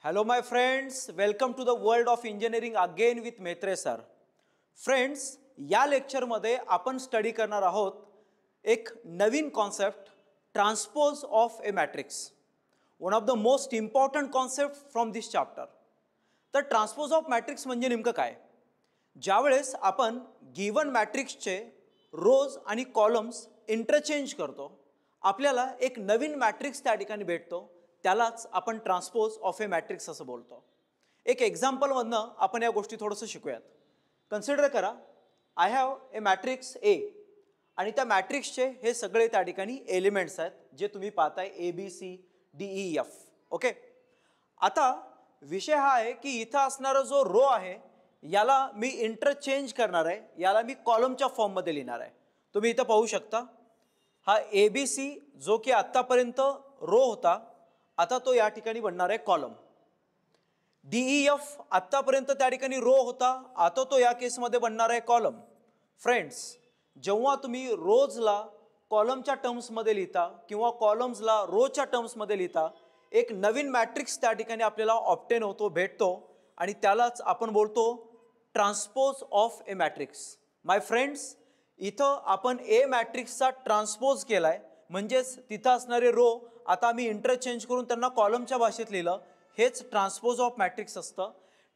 Hello my friends, welcome to the world of engineering again with Maitre sir. Friends, या lecture मध्ये आपण study करणार आहोत एक नवीन concept transpose of a matrix. One of the most important concept from this chapter. तर transpose of matrix म्हणजे नेमकं काय? ज्यावेळेस आपण गिवन मॅट्रिक्सचे रोज आणि कॉलम्स इंटरचेंज करतो, आपल्याला एक नवीन मॅट्रिक्स त्या ठिकाणी भेटतो, त्यालाच आपण ट्रान्सपोज ऑफ ए मॅट्रिक्स असं बोलतो. एक एक्झाम्पलमधनं आपण या गोष्टी थोडंसं शिकूयात. कन्सिडर करा, आय हॅव ए मॅट्रिक्स ए आणि त्या मॅट्रिक्सचे हे सगळे त्या ठिकाणी एलिमेंट्स आहेत जे तुम्ही पाहताय A B C D E F. Okay, आता विषय हा आहे की इथं असणारा जो रो आहे याला मी इंटरचेंज करणार आहे, याला मी कॉलमच्या फॉर्ममध्ये लिहिणार आहे. तुम्ही इथं पाहू शकता, हा ए बी सी जो की आत्तापर्यंत रो होता, आता तो या ठिकाणी बनणार आहे कॉलम. डी ई एफ आत्तापर्यंत त्या ठिकाणी रो होता, आता तो या केसमध्ये बनणार आहे कॉलम. फ्रेंड्स, जेव्हा तुम्ही रोजला कॉलमच्या टर्म्समध्ये लिहिता किंवा कॉलम्सला रोच्या टर्म्समध्ये लिहिता, एक नवीन मॅट्रिक्स त्या ठिकाणी आपल्याला ऑब्टेन होतो, भेटतो, आणि त्यालाच आपण बोलतो transpose of a matrix. My friends, इथं आपण ए मॅट्रिक्सचा ट्रान्सपोज केला आहे, म्हणजेच तिथं असणारे रो आता मी इंटरचेंज करून त्यांना कॉलमच्या भाषेत लिहिलं. हेच ट्रान्सपोज ऑफ मॅट्रिक्स असतं.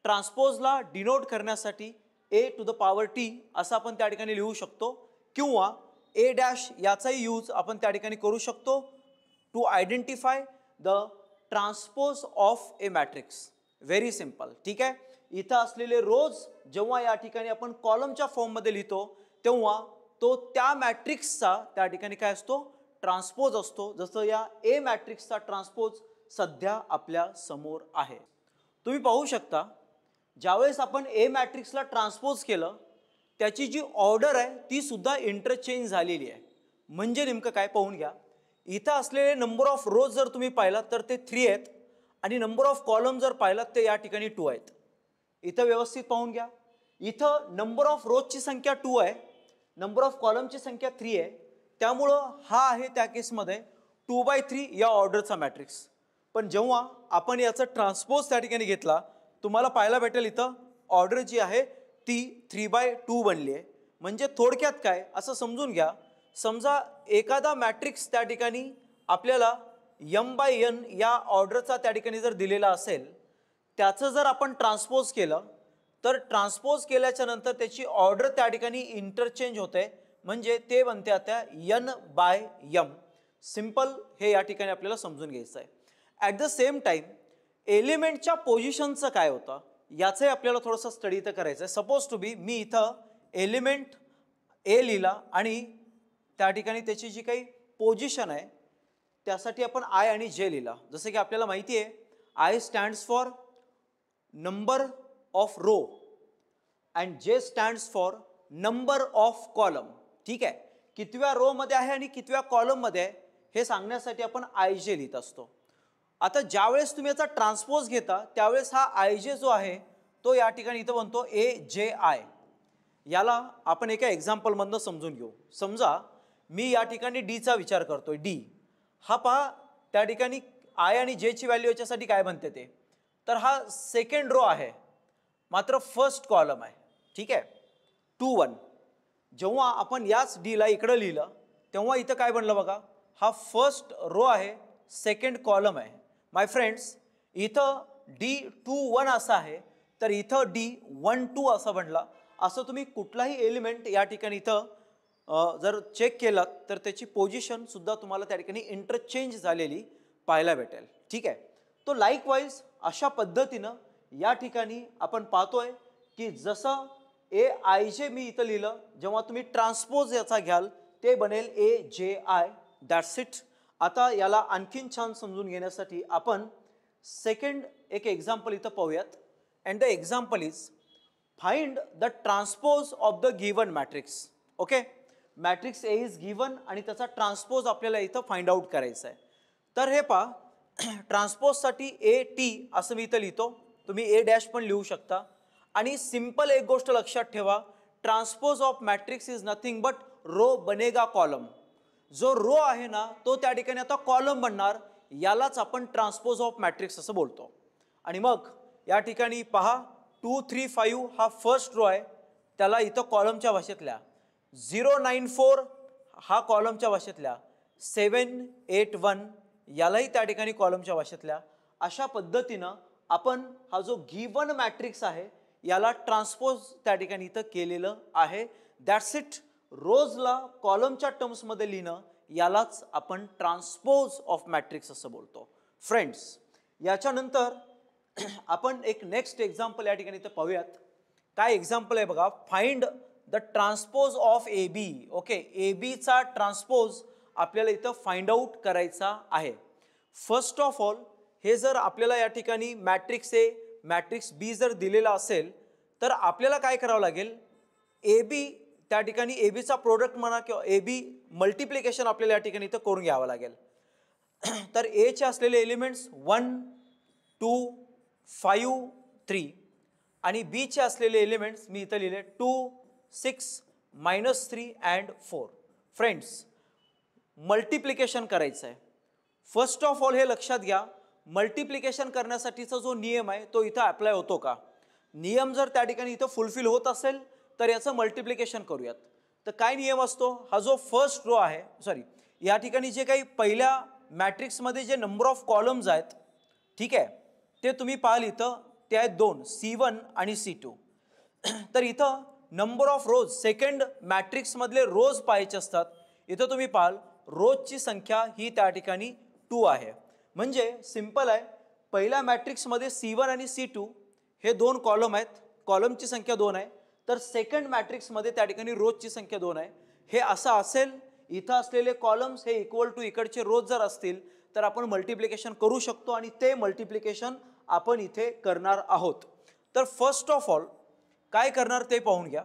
ट्रान्सपोजला डिनोट करण्यासाठी ए टू द पॉवर टी असं आपण त्या ठिकाणी लिहू शकतो, किंवा ए डॅश याचाही यूज आपण त्या ठिकाणी करू शकतो to identify the transpose of a matrix. Very simple. ठीक आहे, इथं असलेले रोज जेव्हा या ठिकाणी आपण कॉलमच्या फॉर्ममध्ये लिहितो, तेव्हा तो त्या मॅट्रिक्सचा त्या ठिकाणी काय असतो? ट्रान्सपोज असतो. जसं या ए मॅट्रिक्सचा ट्रान्सपोज सध्या आपल्या समोर आहे. तुम्ही पाहू शकता, ज्यावेळेस आपण ए मॅट्रिक्सला ट्रान्सपोज केलं, त्याची जी ऑर्डर आहे ती सुद्धा इंटरचेंज झालेली आहे. म्हणजे नेमकं काय पाहून घ्या. इथं असलेले नंबर ऑफ रोज जर तुम्ही पाहिलात तर ते 3 आहेत, आणि नंबर ऑफ कॉलम जर पाहिलात ते या ठिकाणी 2 आहेत. इथं व्यवस्थित पाहून घ्या, इथं नंबर ऑफ रोजची संख्या 2 आहे, नंबर ऑफ कॉलमची संख्या 3 आहे. त्यामुळं हा आहे त्या केसमध्ये 2/3 या ऑर्डरचा मॅट्रिक्स. पण जेव्हा आपण याचा ट्रान्सपोज त्या ठिकाणी घेतला, तुम्हाला पाहायला भेटेल इथं ऑर्डर जी आहे ती 3/2 बनली आहे. म्हणजे थोडक्यात काय असं समजून घ्या, समजा एखादा मॅट्रिक्स त्या ठिकाणी आपल्याला m/n या ऑर्डरचा त्या ठिकाणी जर दिलेला असेल, त्याचं जर आपण ट्रान्सपोज केलं, तर ट्रान्सपोज केल्याच्या नंतर त्याची ऑर्डर त्या ठिकाणी इंटरचेंज होते, म्हणजे ते बनते आता n/m. सिंपल हे या ठिकाणी आपल्याला समजून घ्यायचं आहे. ॲट द सेम टाईम एलिमेंटच्या पोझिशनचं काय होतं याचंही आपल्याला थोडंसं स्टडी तर करायचं आहे. सपोज टू बी मी इथं एलिमेंट ए लिहिला आणि त्या ठिकाणी त्याची जी काही पोझिशन आहे त्यासाठी आपण आय आणि जे लिहिला. जसं की आपल्याला माहिती आहे, I stands for number of row and J stands for number of column. ठीक आहे, कितव्या रो मध्ये आहे आणि कितव्या कॉलम मध्ये आहे हे सांगण्यासाठी आपण आय जे लिहित असतो. आता ज्यावेळेस तुम्ही याचा ट्रान्सपोज घेता, त्यावेळेस हा आय जे जो आहे तो या ठिकाणी इथं बनतो ए जे आय. याला आपण एका एक्झाम्पलमधनं समजून घेऊ. समजा मी या ठिकाणी डीचा विचार करतोय. डी हा पहा, त्या ठिकाणी आय आणि जेची व्हॅल्यू याच्यासाठी काय बनते ते, तर हा सेकंड रो आहे, मात्र फर्स्ट कॉलम आहे. ठीक आहे, 2 1. जेव्हा आपण याच डीला इकडं लिहिलं, तेव्हा इथं काय बनलं बघा, हा फर्स्ट रो आहे, सेकंड कॉलम आहे. माय फ्रेंड्स, इथं D21 असं आहे, तर इथं D12 असं बनला. असं तुम्ही कुठलाही एलिमेंट या ठिकाणी इथं जर चेक केलं तर त्याची पोझिशन सुद्धा तुम्हाला त्या ठिकाणी इंटरचेंज झालेली पाहायला भेटेल. ठीक आहे, तो लाईकवाईज अशा पद्धतीनं या ठिकाणी आपण पाहतोय की जसं ए आय जे मी इथं लिहिलं, जेव्हा तुम्ही ट्रान्सपोज याचा घ्याल ते बनेल ए जे आय. That's it. आता याला आणखीन छान समजून घेण्यासाठी आपण सेकंड एक एक्झाम्पल इथं पाहूयात. And the example is find the transpose of the given matrix. Okay, matrix A is given आणि त्याचा ट्रान्सपोज आपल्याला इथं फाइंड आउट करायचा आहे. तर हे पहा, ट्रान्सपोजसाठी ए टी असं मी इथं लिहितो, तुम्ही ए डॅश पण लिहू शकता. आणि सिंपल एक गोष्ट लक्षात ठेवा, transpose of matrix is nothing but row बनेगा कॉलम. जो रो आहे ना तो त्या ठिकाणी आता कॉलम बनणार, यालाच आपण ट्रान्सपोज ऑफ मॅट्रिक्स असं बोलतो. आणि मग या ठिकाणी पहा 2 3 5 हा फर्स्ट रो आहे, त्याला इथं कॉलमच्या भाषेतल्या 094 हा कॉलमच्या भाषेतल्या 781 यालाही त्या ठिकाणी कॉलमच्या भाषेतल्या. अशा पद्धतीनं आपण हा जो गिवन मॅट्रिक्स आहे याला ट्रान्सपोज त्या ठिकाणी इथं केलेलं आहे. That's it. रोजला कॉलमच्या टर्म्समध्ये लिहिणं यालाच आपण ट्रान्सपोज ऑफ मॅट्रिक्स असं बोलतो. फ्रेंड्स, याच्यानंतर आपण एक नेक्स्ट एक्झाम्पल या ठिकाणी इथं पाहूयात. काय एक्झाम्पल आहे बघा. Find the transpose of A B. Okay, A बीचा ट्रान्सपोज आपल्याला इथं फाइंड आउट करायचा आहे. फर्स्ट ऑफ ऑल, हे जर आपल्याला या ठिकाणी मॅट्रिक्स ए मॅट्रिक्स बी जर दिलेला असेल तर आपल्याला काय करावं लागेल, ए बी त्या ठिकाणी ए बीचा प्रोडक्ट म्हणा किंवा ए बी मल्टिप्लिकेशन आपल्याला या ठिकाणी इथं करून घ्यावं लागेल. तर एचे असलेले एलिमेंट्स 1 2 5 3 आणि बीचे असलेले एलिमेंट्स मी इथं लिहिले 2 6 -3 अँड 4. फ्रेंड्स, मल्टिप्लिकेशन करायचं आहे. फर्स्ट ऑफ ऑल हे लक्षात घ्या, मल्टिप्लिकेशन करण्यासाठीचा जो नियम आहे तो इथं अप्लाय होतो का. नियम जर त्या ठिकाणी इथं फुलफिल होत असेल तर याचं मल्टिप्लिकेशन करूयात. तर काय नियम असतो, हा जो फर्स्ट रो आहे, सॉरी या ठिकाणी जे काही पहिल्या मॅट्रिक्समध्ये जे नंबर ऑफ कॉलम्स आहेत, ठीक आहे, ते तुम्ही पाहाल इथं ते आहेत 2 C1 आणि C2. तर इथं नंबर ऑफ रोज सेकंड मॅट्रिक्समधले रोज पाहायचे असतात. इथं तुम्ही पाहाल रोजची संख्या ही त्या ठिकाणी 2 आहे. म्हणजे सिंपल आहे, पहिल्या मॅट्रिक्समध्ये C1 आणि C2 हे 2 कॉलम आहेत, कॉलमची संख्या 2 आहे. तर सेकंड मॅट्रिक्समध्ये त्या ठिकाणी रोजची संख्या 2 आहे. हे असं असेल, इथं असलेले कॉलम्स हे इक्वल टू इकडचे रोज जर असतील तर आपण मल्टिप्लिकेशन करू शकतो आणि ते मल्टिप्लिकेशन आपण इथे करणार आहोत. तर फर्स्ट ऑफ ऑल काय करणार ते पाहून घ्या.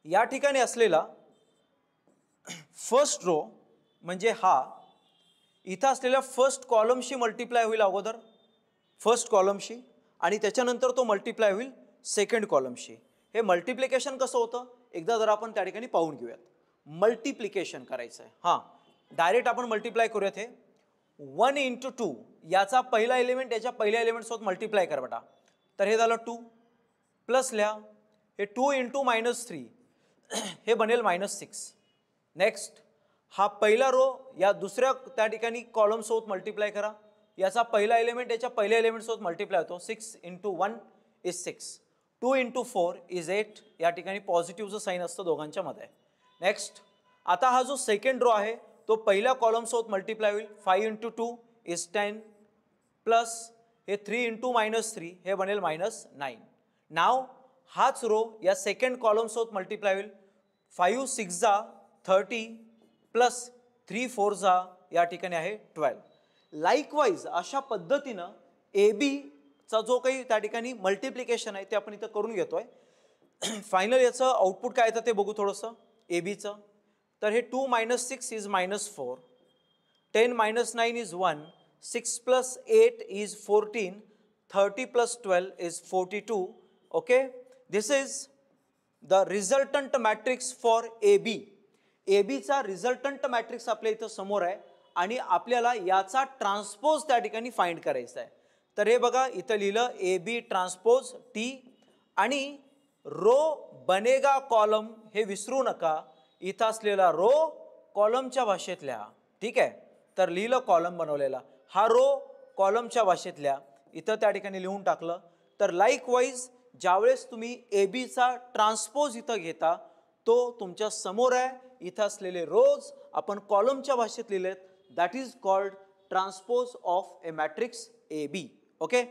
या ठिकाणी असलेला फर्स्ट रो म्हणजे हा इथं असलेल्या फर्स्ट कॉलमशी मल्टिप्लाय होईल अगोदर, फर्स्ट कॉलमशी, आणि त्याच्यानंतर तो मल्टिप्लाय होईल सेकंड कॉलमशी. हे मल्टिप्लिकेशन कसं होतं एकदा जर आपण त्या ठिकाणी पाहून घेऊयात. मल्टिप्लिकेशन करायचं आहे, हां, डायरेक्ट आपण मल्टिप्लाय करूयात. हे 1 × 2 याचा पहिला एलिमेंट याच्या पहिल्या एलिमेंटसोबत मल्टिप्लाय करा बेटा. तर हे झालं 2 प्लस लिहा, हे 2 × -3 हे बनेल -6. नेक्स्ट, हा पहिला रो या दुसऱ्या त्या ठिकाणी कॉलम सोबत मल्टिप्लाय करा. याचा पहिला एलिमेंट याच्या पहिल्या एलिमेंट सोबत मल्टिप्लाय होतो. 6 × 1 इज 6, 2 × 4 इज 8. या ठिकाणी पॉझिटिव्हचं साईन असतं दोघांच्या मध्ये. नेक्स्ट, आता हा जो सेकंड रो आहे तो पहिल्या कॉलम सोबत मल्टिप्लाय होईल. 5 × 2 इज 10 प्लस हे 3 × -3 हे बनेल -9. नाव हाच रो या सेकंड कॉलम सोबत मल्टिप्लाय होईल. 5 6 30 प्लस 3 4 या ठिकाणी आहे 12. लाईकवाईज अशा पद्धतीनं ए बीचा जो काही त्या ठिकाणी मल्टिप्लिकेशन आहे ते आपण इथं करून घेतोय. फायनल याचं आउटपुट काय येतं ते बघू थोडंसं ए बीचं. तर हे 2 - 6 is -4, 10 - 9 is 1, 6 + 8 is 14, 30 + 12 is 42. Okay, this is the resultant matrix for A B. A बीचा रिझल्टंट मॅट्रिक्स आपल्या इथं समोर आहे आणि आपल्याला याचा ट्रान्सपोज त्या ठिकाणी फाइंड करायचा आहे. तर हे बघा इथं लिहिलं ए बी ट्रान्सपोज टी, आणि रो बनेगा कॉलम हे विसरू नका. इथं असलेला रो कॉलमच्या भाषेतल्या, ठीक आहे, तर लिहिलं कॉलम बनवलेला, हा रो कॉलमच्या भाषेतल्या इथं त्या ठिकाणी लिहून टाकलं. तर लाईकवाईज ज्यावेळेस तुम्ही ए बीचा ट्रान्सपोज इथं घेता तो तुमच्या समोर आहे. इथं असलेले रोज आपण कॉलमच्या भाषेत लिहिलेत. That is called transpose of a matrix A B. Okay,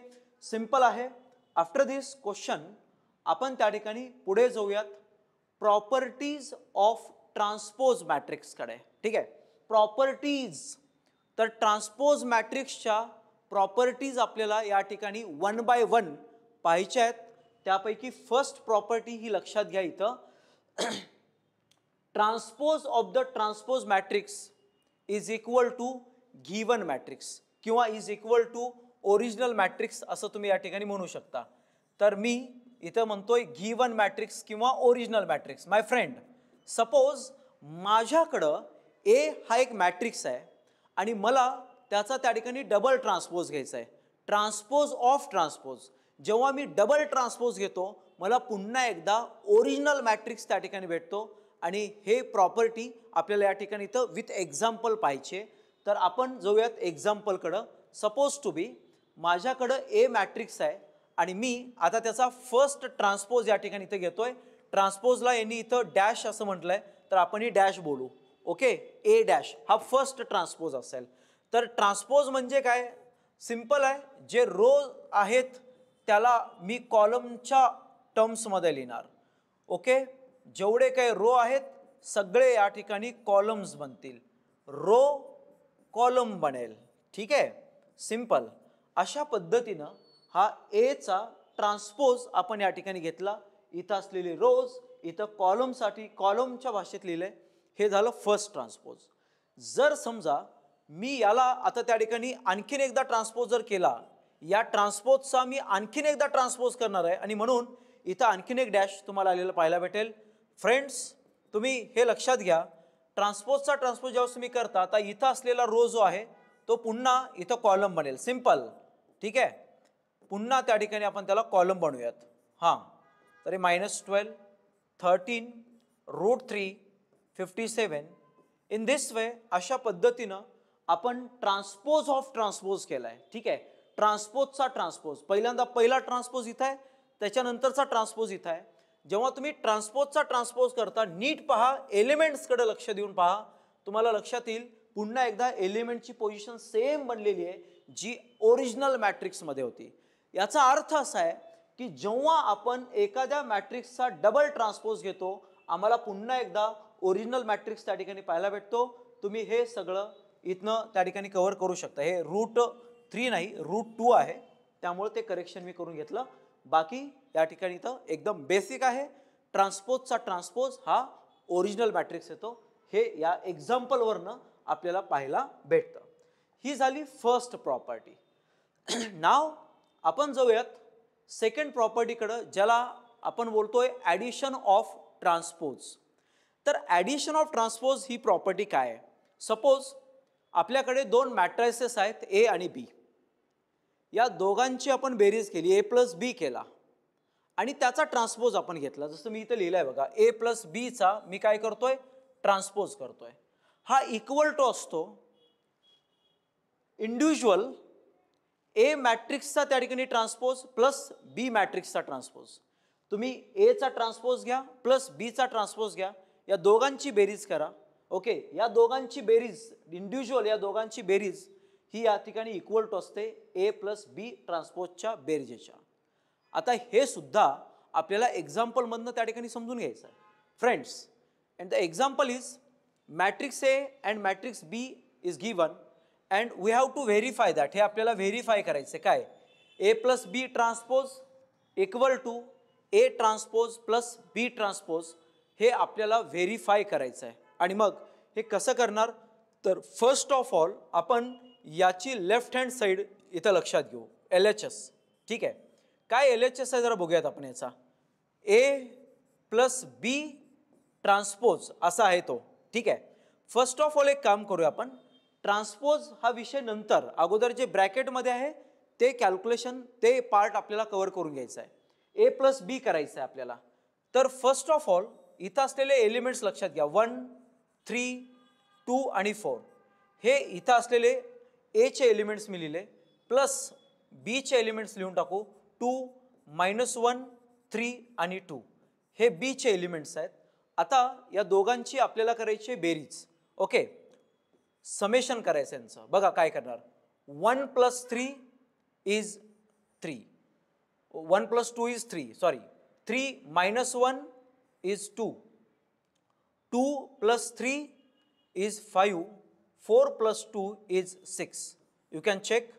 simple आहे. आफ्टर दिस क्वेश्चन आपण त्या ठिकाणी पुढे जाऊयात प्रॉपर्टीज ऑफ ट्रान्सपोज मॅट्रिक्सकडे. ठीक आहे, प्रॉपर्टीज. तर ट्रान्सपोज मॅट्रिक्सच्या प्रॉपर्टीज आपल्याला या ठिकाणी 1 बाय 1 पाहायच्या आहेत. त्यापैकी फर्स्ट प्रॉपर्टी ही लक्षात घ्या इथं, transpose of the transpose matrix is equal to given matrix किंवा is equal to original matrix असं तुम्ही या ठिकाणी म्हणू शकता. तर मी इथं म्हणतोय गिवन मॅट्रिक्स किंवा ओरिजिनल मॅट्रिक्स. माय फ्रेंड, सपोज माझ्याकडं ए हा एक मॅट्रिक्स आहे आणि मला त्याचा त्या ठिकाणी डबल ट्रान्सपोज घ्यायचा आहे. ट्रान्सपोज ऑफ ट्रान्सपोज, जेव्हा मी डबल ट्रान्सपोज घेतो मला पुन्हा एकदा ओरिजिनल मॅट्रिक्स त्या ठिकाणी भेटतो आणि हे प्रॉपर्टी आपल्याला या ठिकाणी इथं विथ एक्झाम्पल पाहिजे. तर आपण जाऊयात एक्झाम्पलकडं. सपोज टू बी माझ्याकडं ए मॅट्रिक्स आहे आणि मी आता त्याचा फर्स्ट ट्रान्सपोज या ठिकाणी इथं घेतोय. ट्रान्सपोजला यांनी इथं डॅश असं म्हटलंय तर आपण ही डॅश बोलू. ओके, ए डॅश हा फर्स्ट ट्रान्सपोज असेल. तर ट्रान्सपोज म्हणजे काय, सिंपल आहे, जे रो आहेत त्याला मी कॉलमच्या टर्म्समध्ये लिहिणार. ओके, जेवढे काही रो आहेत सगळे या ठिकाणी कॉलम्स बनतील, रो कॉलम बनेल. ठीक आहे, सिंपल. अशा पद्धतीनं हा एचा ट्रान्सपोज आपण या ठिकाणी घेतला. इथं असलेली रोज इथं कॉलमसाठी कॉलमच्या भाषेत लिहिलंय. हे झालं फर्स्ट ट्रान्सपोज. जर समजा मी याला आता त्या ठिकाणी आणखीन एकदा ट्रान्सपोज जर केला, या ट्रान्सपोजचा मी आणखीन एकदा ट्रान्सपोज करणार आहे आणि म्हणून इथं आणखीन एक डॅश तुम्हाला आलेलं पाहायला भेटेल. फ्रेंड्स तुम्ही हे लक्षात घ्या, ट्रान्सपोजचा ट्रान्सपोज जेव्हा तुम्ही करता आता इथं असलेला रो जो आहे तो पुन्हा इथं कॉलम बनेल. सिंपल. ठीक आहे, पुन्हा त्या ठिकाणी आपण त्याला कॉलम बनवूयात. हां, तरी -12, 13, √3, 57. इन दिस वे अशा पद्धतीनं आपण ट्रान्सपोज ऑफ ट्रान्सपोज केला आहे. ठीक आहे, ट्रान्सपोजचा ट्रान्सपोज, पहिल्यांदा पहिला ट्रान्सपोज इथं आहे, त्याच्यानंतरचा ट्रान्सपोज इथं आहे. जेव्हा तुम्ही ट्रान्सपोजचा ट्रान्सपोज करता नीट पहा, एलिमेंट्सकडे लक्ष देऊन पहा, तुम्हाला लक्षात येईल पुन्हा एकदा एलिमेंटची पोझिशन सेम बनलेली आहे जी ओरिजिनल मॅट्रिक्समध्ये होती. याचा अर्थ असा आहे की जेव्हा आपण एखाद्या मॅट्रिक्सचा डबल ट्रान्सपोज घेतो आम्हाला पुन्हा एकदा ओरिजिनल मॅट्रिक्स त्या ठिकाणी पाहायला भेटतो. तुम्ही हे सगळं इथनं त्या ठिकाणी कव्हर करू शकता. हे √3 नाही √2 आहे, त्यामुळे ते करेक्शन मी करून घेतलं. बाकी या ठिकाणी इथं एकदम बेसिक आहे. ट्रान्सपोजचा ट्रान्सपोज हा ओरिजिनल मॅट्रिक्स येतो, हे या एक्झाम्पलवरनं आपल्याला पाहायला भेटतं. ही झाली फर्स्ट प्रॉपर्टी. नाव आपण जाऊयात सेकंड प्रॉपर्टीकडं, ज्याला आपण बोलतोय ॲडिशन ऑफ ट्रान्सपोज. तर addition of transpose he property काय आहे. सपोज आपल्याकडे दोन मॅट्रिसेस आहेत ए आणि बी, या दोघांची आपण बेरीज केली, ए प्लस बी केला आणि त्याचा ट्रान्सपोज आपण घेतला. जसं मी इथं लिहिलं आहे बघा, ए प्लस बीचा मी काय करतोय, ट्रान्सपोज करतोय. हा इक्वल टू असतो इंडिव्हिज्युअल ए मॅट्रिक्सचा त्या ठिकाणी ट्रान्सपोज प्लस बी मॅट्रिक्सचा ट्रान्सपोज. तुम्ही एचा ट्रान्सपोज घ्या प्लस बीचा ट्रान्सपोज घ्या, या दोघांची बेरीज करा. ओके, या दोघांची बेरीज इंडिव्हिज्युअल, या दोघांची बेरीज ही या ठिकाणी इक्वल टू असते ए प्लस बी ट्रान्सपोजच्या बेरजेच्या. आता हे सुद्धा आपल्याला एक्झाम्पलमधनं त्या ठिकाणी समजून घ्यायचं आहे. Friends, and the example is matrix A and matrix B is given and we have to verify that. हे आपल्याला व्हेरीफाय करायचं काय, A plus B transpose equal to A transpose plus B transpose, हे आपल्याला व्हेरीफाय करायचं आहे. आणि मग हे कसं करणार, तर फर्स्ट ऑफ ऑल आपण याची लेफ्ट हँड साईड इथं लक्षात घेऊ, LHS. ठीक आहे, काय LHS आहे जरा बघूयात आपण. याचा ए प्लस बी ट्रान्सपोज असा आहे तो. ठीक आहे, फर्स्ट ऑफ ऑल एक काम करूया आपण, ट्रान्सपोज हा विषय नंतर, अगोदर जे ब्रॅकेटमध्ये आहे ते कॅल्क्युलेशन, ते पार्ट आपल्याला कव्हर करून घ्यायचं आहे. ए प्लस बी करायचं आहे आपल्याला. तर फर्स्ट ऑफ ऑल इथं असलेले एलिमेंट्स लक्षात घ्या, 1, 3, 2 आणि 4. हे इथं असलेले एचे एलिमेंट्स मी लिहिले प्लस बीचे एलिमेंट्स लिहून टाकू, 2, -1, 3 आणि 2 हे बीचे एलिमेंट्स आहेत. आता या दोघांची आपल्याला करायची बेरीज. ओके, समेशन करायचं यांचं. बघा काय करणार, 1 + 3 is 3, 1 + 2 is 3, sorry 3 - 1 is 2, 2 + 3 is 5, 4 + 2 is 6. You can check,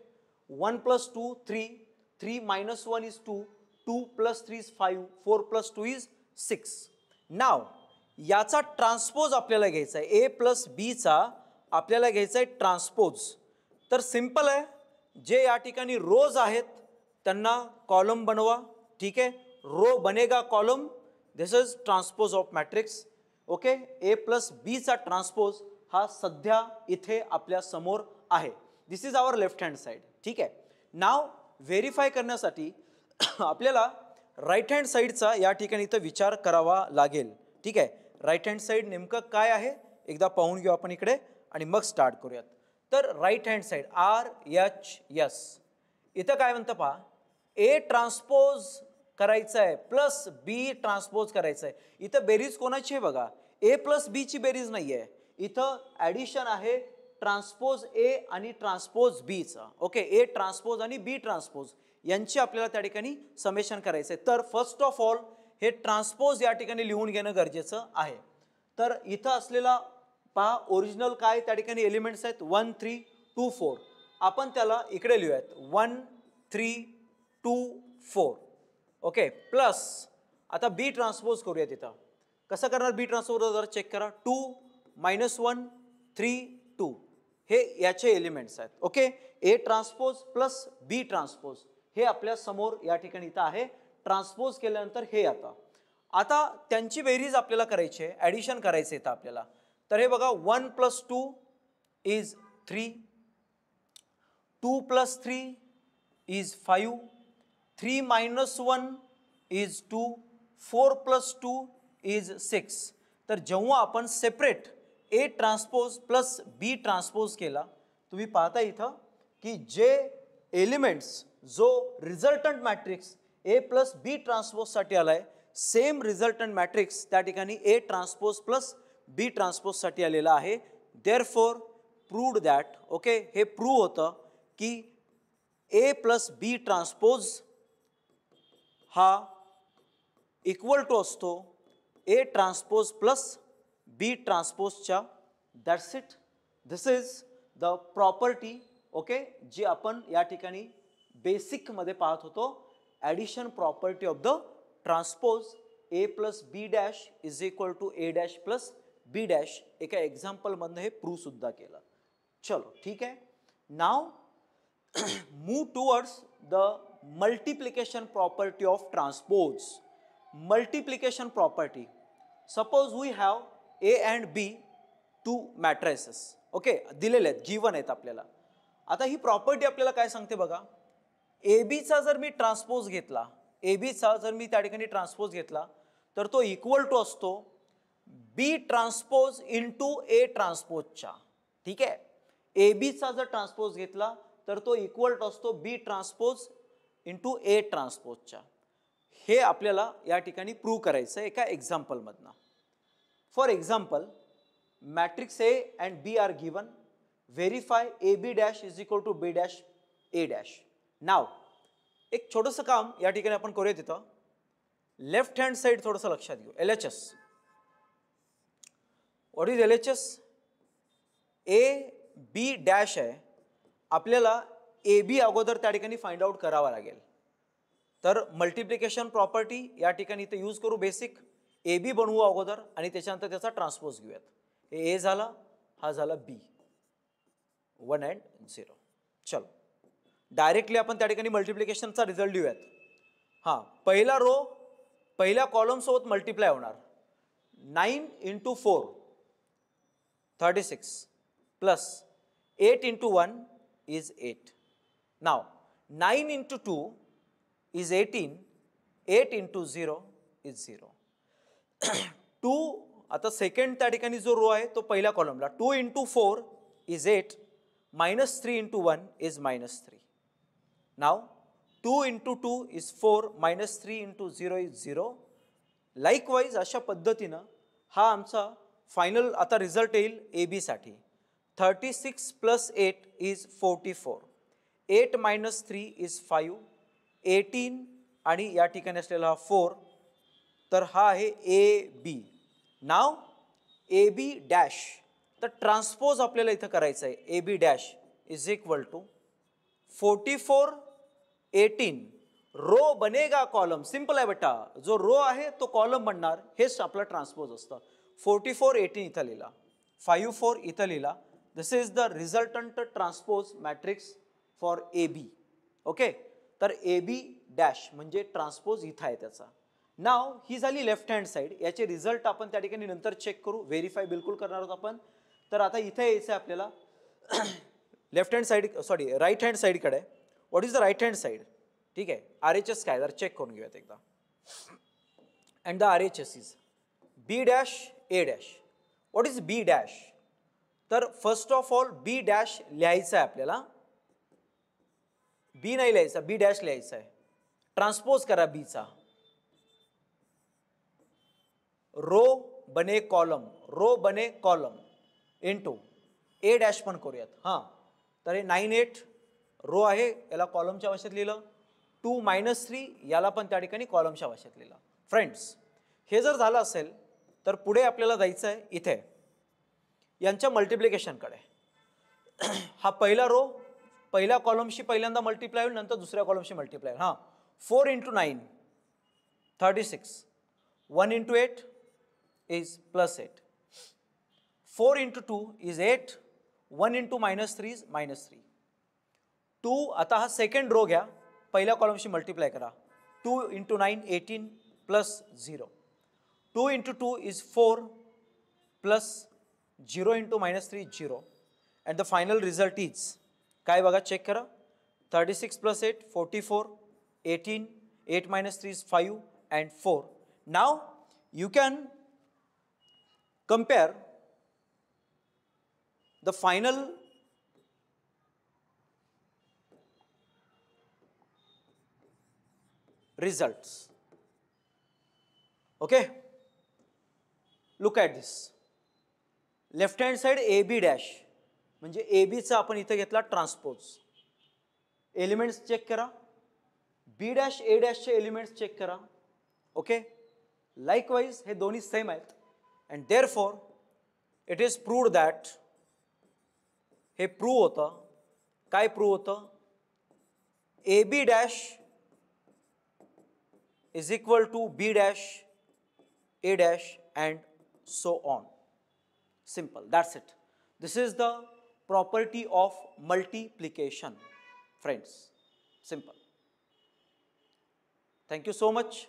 1 + 2 3, 3 - 1 is 2, 2 + 3 is 5, 4 + 2 is 6. Now याचा ट्रान्सपोज आपल्याला घ्यायचा आहे, ए प्लस बीचा आपल्याला घ्यायचा आहे ट्रान्सपोज. तर सिंपल आहे, जे या ठिकाणी रोज आहेत त्यांना कॉलम बनवा. ठीक आहे, रो बनेगा column, this is transpose of matrix. Okay, A plus बीचा ट्रान्सपोज हा सध्या इथे आपल्या समोर आहे. This is our left hand side. ठीक आहे, नाव व्हेरीफाय करण्यासाठी आपल्याला राईट हँड साईडचा या ठिकाणी इथं विचार करावा लागेल. ठीक आहे, राईट हँड साईड नेमकं काय आहे एकदा पाहून घेऊ आपण इकडे आणि मग स्टार्ट करूयात. तर राईट हँड साईड RHS इथं काय म्हणतं पहा, A ट्रान्सपोज करायचं आहे प्लस B ट्रान्सपोज करायचं आहे. इथं बेरीज कोणाची आहे बघा, A प्लस B ची बेरीज नाही आहे, इथं ॲडिशन आहे ट्रान्सपोज A आणि ट्रान्सपोज B चा. ओके, A ट्रान्सपोज आणि B ट्रान्सपोज यांची आपल्याला त्या ठिकाणी समेशन करायचं आहे. तर फर्स्ट ऑफ ऑल हे ट्रान्सपोज या ठिकाणी लिहून घेणं गरजेचं आहे. तर इथं असलेला पहा ओरिजिनल काय त्या ठिकाणी एलिमेंट्स आहेत 1 3 2 4. आपण त्याला इकडे लिहूयात 1 3 2 4. ओके, प्लस आता B ट्रान्सपोज करूयात. इथं कसं करणार B ट्रान्सपोज जरा चेक करा. 2 -1 3 2 हे याचे एलिमेंट्स आहेत. Okay, A transpose plus B transpose हे आपल्या समोर या ठिकाणी इथं आहे. ट्रान्सपोज केल्यानंतर हे आता त्यांची बेरीज आपल्याला करायची आहे, ॲडिशन करायचं इथं आपल्याला. तर हे बघा 1 + 2 इज 3, 2 + 3 इज 5, 3 - 1 इज 2, 4 + 2 इज 6. तर जेव्हा आपण separate A transpose plus B transpose केला, तुम्ही पाहता इथं की जे एलिमेंट्स जो resultant matrix A plus B ट्रान्सपोजसाठी आलाय, सेम रिझल्टंट मॅट्रिक्स त्या ठिकाणी A ट्रान्सपोज प्लस B ट्रान्सपोजसाठी आलेला आहे. देअरफॉर प्रूव्ड दॅट, ओके, हे प्रूव्ह होतं की A प्लस B ट्रान्सपोज हा इक्वल टू असतो A ट्रान्सपोज प्लस B ट्रान्सपोजच्या. That's it. This is the property, okay, जी आपण या ठिकाणी बेसिकमध्ये पाहत होतो, addition property of the transpose A plus B dash is equal to A dash plus B dash. एका एक्झाम्पलमधनं हे प्रूव्ह सुद्धा केलं. चलो ठीक आहे. Now move towards the multiplication property of transpose. Multiplication property, suppose we have A and B two matrices. Okay, दिलेले आहेत, गिवन आहेत आपल्याला. आता ही प्रॉपर्टी आपल्याला काय सांगते बघा, ABचा जर मी ट्रान्सपोज घेतला, ABचा जर मी त्या ठिकाणी ट्रान्सपोज घेतला तर तो इक्वल टू असतो B ट्रान्सपोज इंटू A ट्रान्सपोजच्या. ठीक आहे, ABचा जर ट्रान्सपोज घेतला तर तो इक्वल टू असतो B ट्रान्सपोज इंटू A ट्रान्सपोजच्या. हे आपल्याला या ठिकाणी प्रूव्ह करायचं आहे एका एक्झाम्पलमधनं. For example, matrix A and B are given. Verify AB dash is equal to B dash A dash. Now एक छोटंसं काम या ठिकाणी आपण करूया. तिथं लेफ्ट हँड साईड थोडंसं लक्षात घेऊ. LHS, what is LHS? AB dash आहे, आपल्याला AB अगोदर त्या ठिकाणी फाइंड आउट करावा लागेल. तर मल्टिप्लिकेशन प्रॉपर्टी या ठिकाणी इथं यूज करू. बेसिक AB बनवू अगोदर आणि त्याच्यानंतर त्याचा ट्रान्सपोज घेऊयात. हे A झाला, हा झाला B, 1 and 0. चलो डायरेक्टली आपण त्या ठिकाणी मल्टिप्लिकेशनचा रिझल्ट लिहूयात. हां, पहिला रो पहिल्या कॉलम सोबत मल्टिप्लाय होणार. 9 × 4 36 plus 8 × 1 is 8. Now 9 × 2 is 18, 8 × 0 is 0. 2 आता सेकंड त्या ठिकाणी जो रो आहे तो पहिल्या कॉलमला 2 × 4 is 8, -3 × 1 is -3. Now 2 × 2 is 4, -3 × 0 is 0. Likewise अशा पद्धतीनं हा आमचा फायनल आता रिझल्ट येईल AB साठी. 36 + 8 इज 44, 8 - 3 इज 5, 18 आणि या ठिकाणी असलेला 4. तर हा आहे AB. नाव AB डॅश, तर ट्रान्सपोज आपल्याला इथं करायचं आहे. AB dash is equal to 44 18. Row बनेगा कॉलम. सिंपल आहे बेटा, जो रो आहे तो कॉलम बनणार, हेच आपलं ट्रान्सपोज असतं. 44 18 इथं लिहिला, 5 4 इथं लिहिला. This is the resultant transpose matrix for AB. Okay, तर AB डॅश म्हणजे ट्रान्सपोज इथं आहे त्याचा. नाव ही झाली लेफ्ट हँड साईड. याचे रिझल्ट आपण त्या ठिकाणी नंतर चेक करू, व्हेरीफाय बिलकुल करणार आहोत आपण. तर आता इथे यायचं आहे आपल्याला left hand side, sorry right hand साईडकडे. What is the right hand side. ठीक आहे, RHS काय जर चेक करून घेऊयात एकदा. And the RHS is B dash A dash. What is B dash? तर first of all B dash लिहायचं आहे आपल्याला. B नाही लिहायचा, B डॅश लिहायचा आहे. ट्रान्सपोज करा B चा. रो बने कॉलम, रो बने कॉलम इंटू A डॅश पण करूयात. हां, तर हे 9 8 रो आहे, याला कॉलमच्या भाषेत लिहिलं. 2 -3 याला पण त्या ठिकाणी कॉलमच्या भाषेत लिहिलं. फ्रेंड्स, हे जर झालं असेल तर पुढे आपल्याला जायचं आहे इथे यांच्या मल्टिप्लिकेशनकडे. हा पहिला रो पहिल्या कॉलमशी पहिल्यांदा मल्टिप्लाय होईल, नंतर दुसऱ्या कॉलमशी मल्टिप्लाय होईल. हां, 4 × 9 36, 1 × 8 is +8, 4 × 2 is 8, 1 × -3 is -3. 2 आता हा सेकंड रो घ्या, पहिल्या कॉलमशी मल्टिप्लाय करा. 2 × 9 18 + 0. 2 × 2 is 4 plus 0 × -3 is 0. And the final result is काय बघा, चेक करा. 36 + 8 44, 18, 8 - 3 is 5 and 4. Now you can compare the final results. Okay, look at this. Left hand side AB dash म्हणजे AB चा आपण इथे घेतला ट्रान्सपोज. एलिमेंट्स चेक करा. B dash A डॅशचे एलिमेंट्स चेक करा. ओके, लाईकवाईज हे दोन्ही सेम आहेत. And therefore it is proved that, हे प्रूव्ह होतं. काय प्रूव्ह होतं? AB dash is equal to B dash, A dash and so on. Simple, that's it. This is the property of multiplication, friends. Simple. Thank you so much.